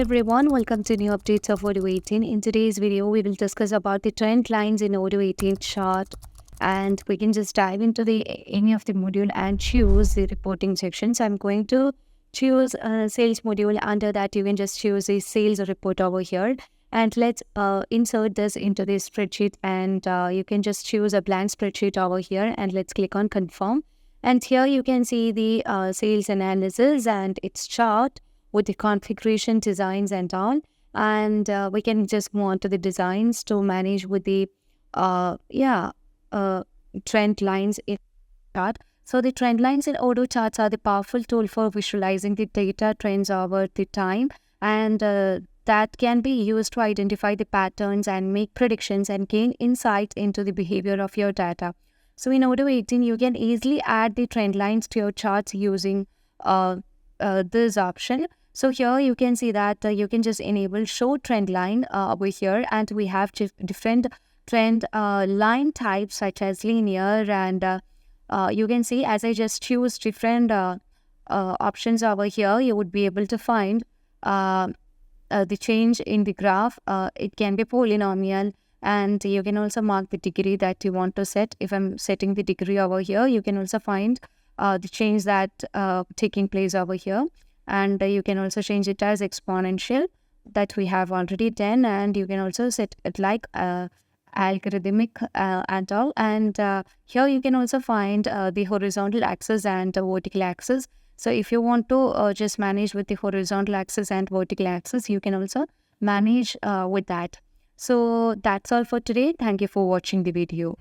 everyone, welcome to new updates of Odoo 18. In today's video, we will discuss about the trend lines in Odoo 18 chart, and we can just dive into any of the module and choose the reporting section. So I'm going to choose a sales module. Under that, you can just choose a sales report over here, and let's insert this into the spreadsheet, and you can just choose a blank spreadsheet over here, and let's click on confirm. And here you can see the sales analysis and its chart with the configuration, designs and all. And we can just move on to the designs to manage with the trend lines in chart. So the trend lines in Odoo charts are the powerful tool for visualizing the data trends over the time, and that can be used to identify the patterns and make predictions and gain insight into the behavior of your data. So in Odoo 18, you can easily add the trend lines to your charts using this option. So here you can see that you can just enable show trend line over here, and we have different trend line types such as linear, and you can see as I just choose different options over here, you would be able to find the change in the graph. It can be polynomial, and you can also mark the degree that you want to set. If I'm setting the degree over here, you can also find the change that taking place over here. And you can also change it as exponential, that we have already done, and you can also set it like algorithmic and all. And here you can also find the horizontal axis and the vertical axis. So if you want to just manage with the horizontal axis and vertical axis, you can also manage with that. So that's all for today. Thank you for watching the video.